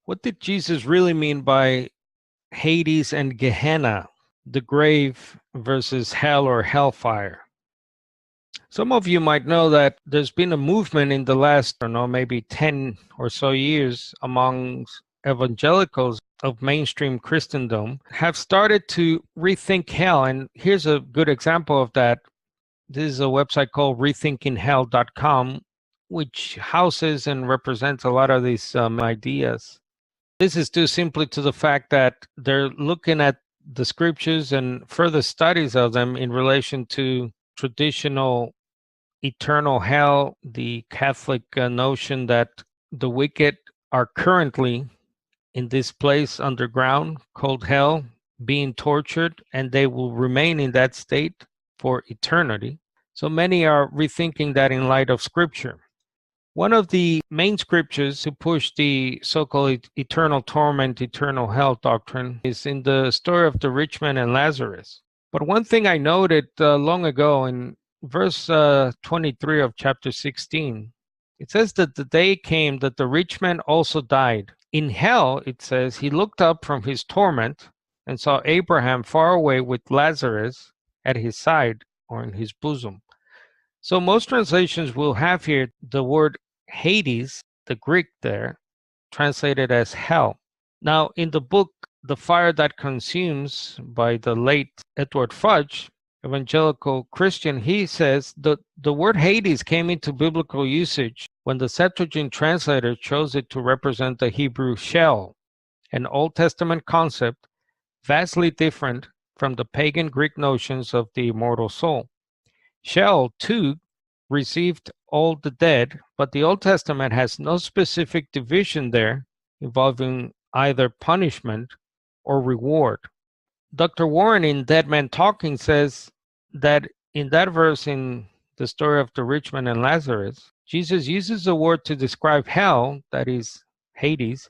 What did Jesus really mean by Hades and Gehenna, the grave versus hell or hellfire? Some of you might know that there's been a movement in the last, I don't know, maybe 10 or so years among evangelicals of mainstream Christendom have started to rethink hell. And here's a good example of that. This is a website called rethinkinghell.com, which houses and represents a lot of these ideas. This is due simply to the fact that they're looking at the scriptures and further studies of them in relation to traditional eternal hell, the Catholic notion that the wicked are currently in this place underground called hell, being tortured, and they will remain in that state for eternity. So many are rethinking that in light of scripture. One of the main scriptures to push the so-called eternal torment, eternal hell doctrine is in the story of the rich man and Lazarus. But one thing I noted long ago in verse 23 of chapter 16, it says that the day came that the rich man also died. In hell, it says, he looked up from his torment and saw Abraham far away with Lazarus at his side or in his bosom. So most translations will have here the word Hades, the Greek there, translated as hell. Now, in the book The Fire That Consumes by the late Edward Fudge, evangelical Christian, he says the word Hades came into biblical usage when the Septuagint translator chose it to represent the Hebrew Sheol, an Old Testament concept vastly different from the pagan Greek notions of the immortal soul. Sheol, too, received all the dead, but the Old Testament has no specific division there involving either punishment or reward. Dr. Warren in Dead Man Talking says that in that verse in the story of the rich man and Lazarus, Jesus uses a word to describe hell, that is Hades,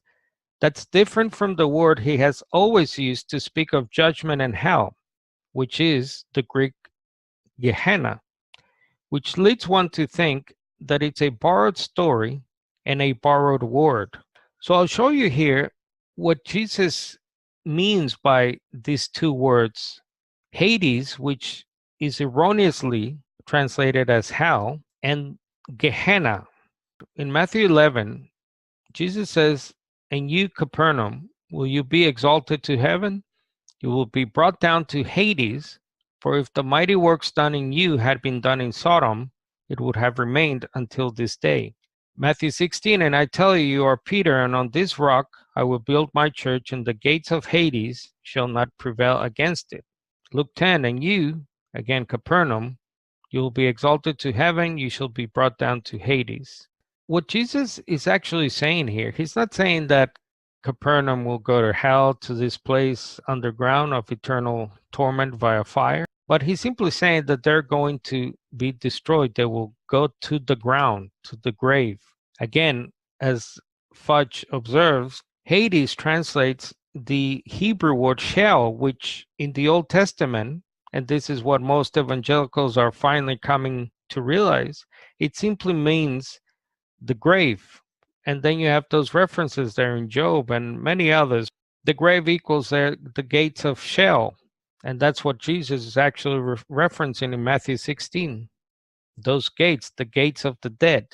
that's different from the word he has always used to speak of judgment and hell, which is the Greek Gehenna, which leads one to think that it's a borrowed story and a borrowed word. So I'll show you here what Jesus means by these two words, Hades, which is erroneously translated as hell, and Gehenna. In Matthew 11, Jesus says, "And you, Capernaum, will you be exalted to heaven? You will be brought down to Hades. For if the mighty works done in you had been done in Sodom, it would have remained until this day." Matthew 16, "And I tell you, you are Peter, and on this rock I will build my church, and the gates of Hades shall not prevail against it." Luke 10, "And you, again Capernaum, you will be exalted to heaven, you shall be brought down to Hades." What Jesus is actually saying here, he's not saying that Capernaum will go to hell, to this place underground of eternal torment via fire, but he's simply saying that they're going to be destroyed. They will go to the ground, to the grave. Again, as Fudge observes, Hades translates the Hebrew word Sheol, which in the Old Testament, and this is what most evangelicals are finally coming to realize, it simply means the grave. And then you have those references there in Job and many others. The grave equals the gates of Sheol. And that's what Jesus is actually referencing in Matthew 16. Those gates, the gates of the dead.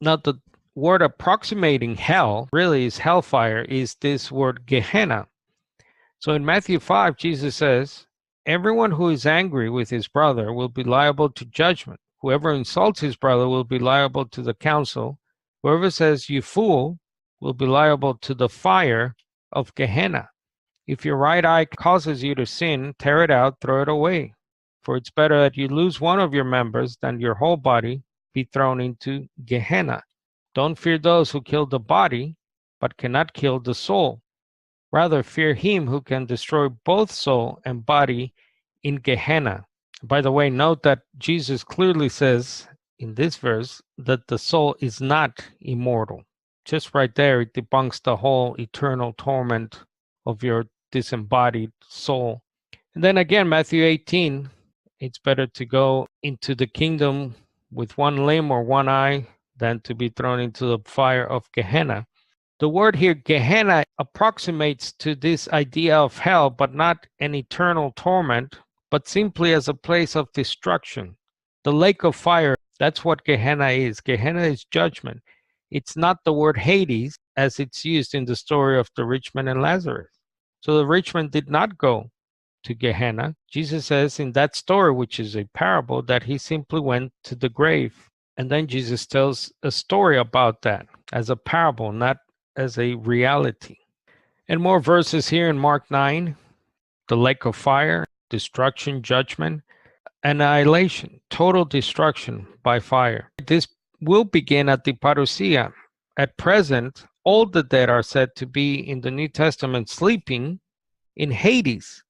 Now, the word approximating hell, really is hellfire, is this word Gehenna. So in Matthew 5, Jesus says, "Everyone who is angry with his brother will be liable to judgment. Whoever insults his brother will be liable to the council. Whoever says, 'You fool,' will be liable to the fire of Gehenna. If your right eye causes you to sin, tear it out, throw it away. For it's better that you lose one of your members than your whole body be thrown into Gehenna. Don't fear those who kill the body, but cannot kill the soul. Rather, fear him who can destroy both soul and body in Gehenna." By the way, note that Jesus clearly says in this verse that the soul is not immortal. Just right there, it debunks the whole eternal torment of your disembodied soul. And then again, Matthew 18, it's better to go into the kingdom with one limb or one eye than to be thrown into the fire of Gehenna. The word here, Gehenna, approximates to this idea of hell, but not an eternal torment, but simply as a place of destruction. The lake of fire, that's what Gehenna is. Gehenna is judgment. It's not the word Hades as it's used in the story of the rich man and Lazarus. So the rich man did not go to Gehenna. Jesus says in that story, which is a parable, that he simply went to the grave. And then Jesus tells a story about that as a parable, not as a reality. And more verses here in Mark 9, the lake of fire, destruction, judgment, annihilation, total destruction by fire. This will begin at the parousia. At present, all the dead are said to be in the New Testament sleeping in Hades,